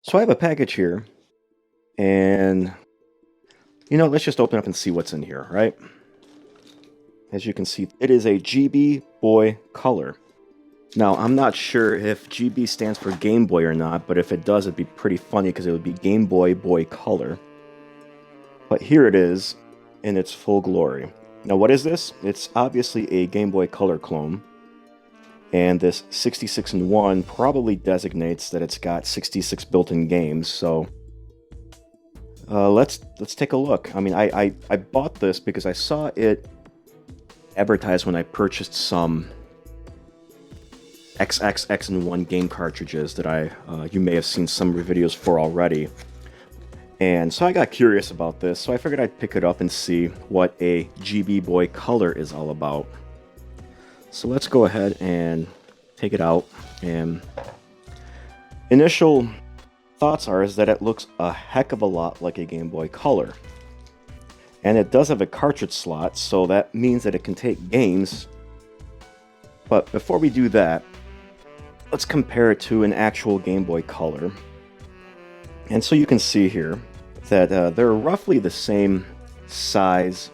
So I have a package here, and let's just open up and see what's in here, right? As you can see, it is a GB Boy Color. Now, I'm not sure if GB stands for Game Boy or not, but if it does, it'd be pretty funny because it would be Game Boy Boy Color. But here it is in its full glory. Now, what is this? It's obviously a Game Boy Color clone. And this 66-in-1 probably designates that it's got 66 built-in games, so let's take a look. I mean, I bought this because I saw it advertised when I purchased some XXX-in-1 game cartridges that you may have seen some videos for already. And so I got curious about this, so I figured I'd pick it up and see what a GB Boy Color is all about. So let's go ahead and take it out, and initial thoughts is that it looks a heck of a lot like a Game Boy Color. And it does have a cartridge slot, so that means that it can take games. But before we do that, let's compare it to an actual Game Boy Color. And so you can see here that they're roughly the same size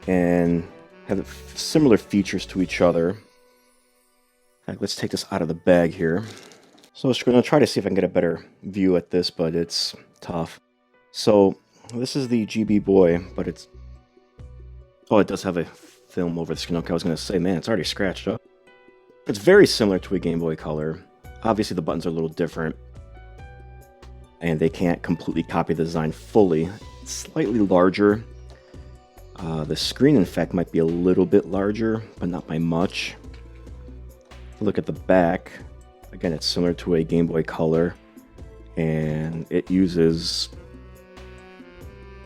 and have similar features to each other. In fact, let's take this out of the bag here. So I'm just going to try to see if I can get a better view at this, but it's tough. So this is the GB Boy, but it's... Oh, it does have a film over the screen. Okay, I was going to say, man, it's already scratched up. It's very similar to a Game Boy Color. Obviously, the buttons are a little different, and they can't completely copy the design fully. It's slightly larger. The screen, in fact, might be a little bit larger, but not by much. Look at the back. Again, it's similar to a Game Boy Color, and it uses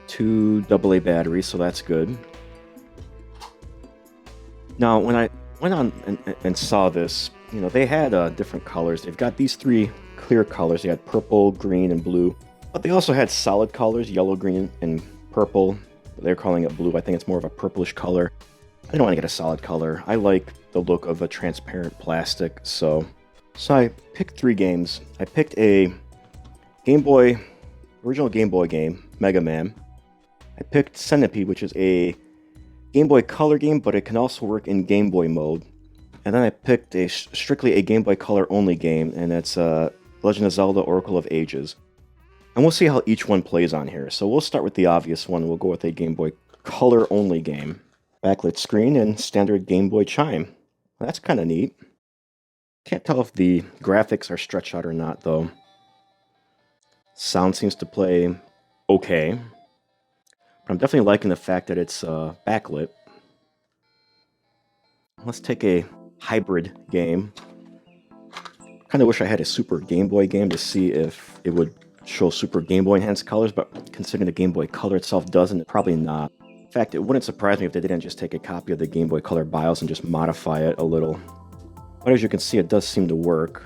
2 AA batteries, so that's good. Now, when I went on and saw this, they had different colors. They've got these 3 clear colors. They had purple, green, and blue, but they also had solid colors, yellow, green, and purple. They're calling it blue. I think it's more of a purplish color. I don't want to get a solid color. I like the look of a transparent plastic, so I picked 3 games. I picked a original Game Boy game, Mega Man. I picked Centipede, which is a Game Boy Color game, but it can also work in Game Boy mode. And then I picked strictly a Game Boy Color only game, and it's Legend of Zelda: Oracle of Ages. And we'll see how each one plays on here. So we'll start with the obvious one. We'll go with a Game Boy Color only game. Backlit screen and standard Game Boy chime. That's kind of neat. Can't tell if the graphics are stretched out or not, though. Sound seems to play okay. But I'm definitely liking the fact that it's backlit. Let's take a hybrid game. Kind of wish I had a Super Game Boy game to see if it would show Super Game Boy enhanced colors, but considering the Game Boy Color itself doesn't, probably not. In fact, it wouldn't surprise me if they didn't just take a copy of the Game Boy Color BIOS and just modify it a little. But as you can see, it does seem to work.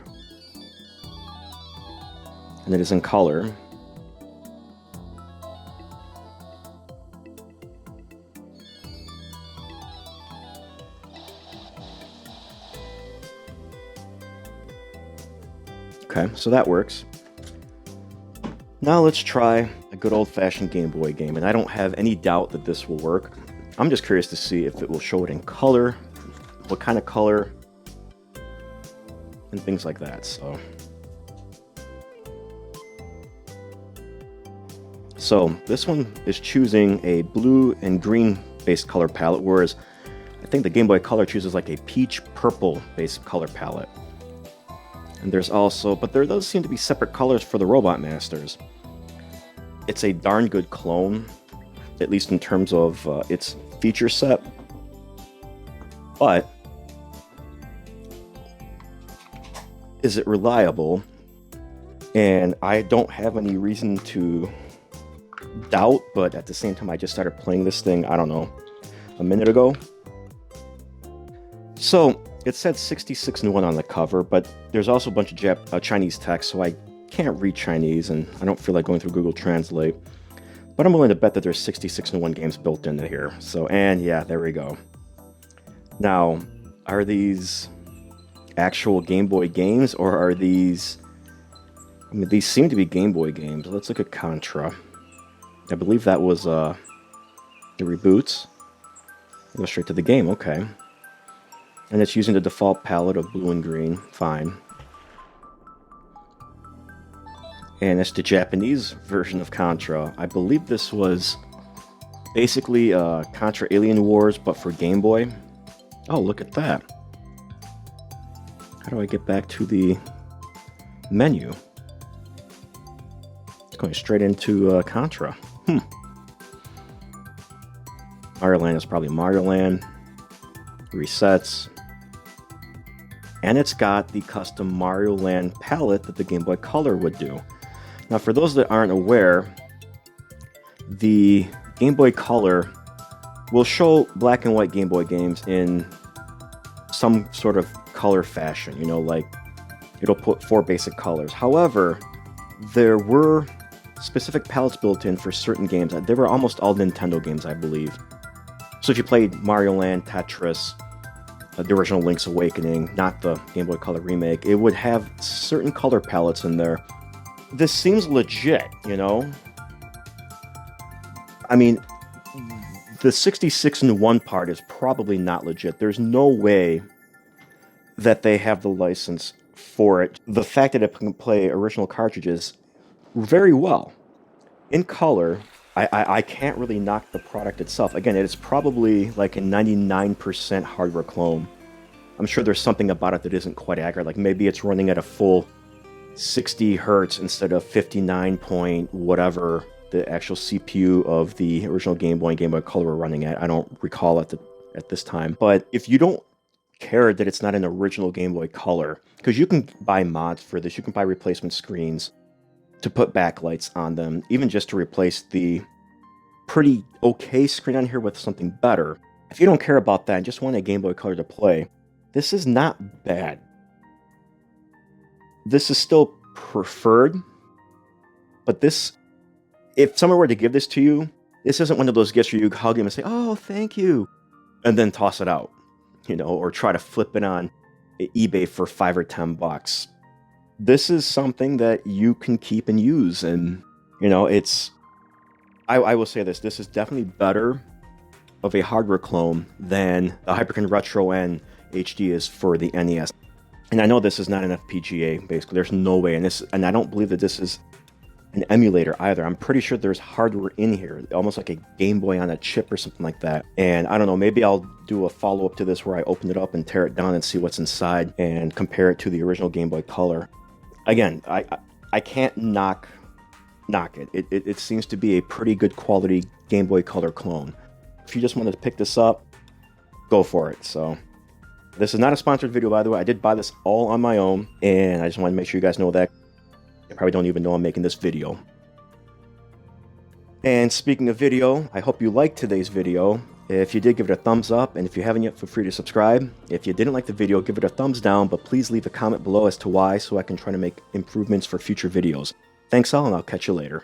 And it is in color. Okay, so that works. Now let's try a good old-fashioned Game Boy game, and I don't have any doubt that this will work. I'm just curious to see if it will show it in color, what kind of color, and things like that. So this one is choosing a blue and green based color palette, whereas I think the Game Boy Color chooses like a peach purple based color palette. And there's also, but there does seem to be separate colors for the Robot Masters. It's a darn good clone, at least in terms of its feature set. But is it reliable? And I don't have any reason to doubt, but at the same time, I just started playing this thing, I don't know, a minute ago. So it said 66-in-1 on the cover, but there's also a bunch of Chinese text, so I can't read Chinese, and I don't feel like going through Google Translate. But I'm willing to bet that there's 66-in-1 games built into here. So, and yeah, there we go. Now, are these actual Game Boy games, or are these I mean, these seem to be Game Boy games. Let's look at Contra. I believe that was the reboots. Go straight to the game, okay. And it's using the default palette of blue and green, fine. And it's the Japanese version of Contra. I believe this was basically Contra Alien Wars, but for Game Boy. Oh, look at that. How do I get back to the menu? It's going straight into Contra. Mario Land is probably Mario Land. Resets. And it's got the custom Mario Land palette that the Game Boy Color would do. Now, for those that aren't aware, the Game Boy Color will show black and white Game Boy games in some sort of color fashion, you know, like it'll put 4 basic colors. However, there were specific palettes built in for certain games. They were almost all Nintendo games, I believe. So if you played Mario Land, Tetris, the original Link's Awakening, not the Game Boy Color remake, it would have certain color palettes in there. This seems legit, you know? I mean, the 66-in-1 part is probably not legit. There's no way that they have the license for it. The fact that it can play original cartridges very well. In color, I can't really knock the product itself. Again, it's probably like a 99% hardware clone. I'm sure there's something about it that isn't quite accurate. Like maybe it's running at a full 60 hertz instead of 59 point whatever the actual CPU of the original Game Boy and Game Boy Color were running at. I don't recall at this time. But if you don't care that it's not an original Game Boy Color, because you can buy mods for this, you can buy replacement screens to put backlights on them, even just to replace the pretty okay screen on here with something better. If you don't care about that and just want a Game Boy Color to play, this is not bad. This is still preferred, but this, if someone were to give this to you, this isn't one of those gifts where you hug him and say, "Oh, thank you," and then toss it out, you know, or try to flip it on eBay for $5 or $10. This is something that you can keep and use, and you know, it's. I will say this: this is definitely better of a hardware clone than the HyperCon RetroN HD is for the NES. And I know this is not an FPGA, basically. There's no way, and I don't believe that this is an emulator either. I'm pretty sure there's hardware in here, almost like a Game Boy on a chip or something like that. And I don't know, maybe I'll do a follow-up to this where I open it up and tear it down and see what's inside and compare it to the original Game Boy Color. Again, I can't knock it. It seems to be a pretty good quality Game Boy Color clone. If you just want to pick this up, go for it. So this is not a sponsored video, by the way. I did buy this all on my own, and I just wanted to make sure you guys know that. You probably don't even know I'm making this video. And speaking of video, I hope you liked today's video. If you did, give it a thumbs up, and if you haven't yet, feel free to subscribe. If you didn't like the video, give it a thumbs down, but please leave a comment below as to why so I can try to make improvements for future videos. Thanks all, and I'll catch you later.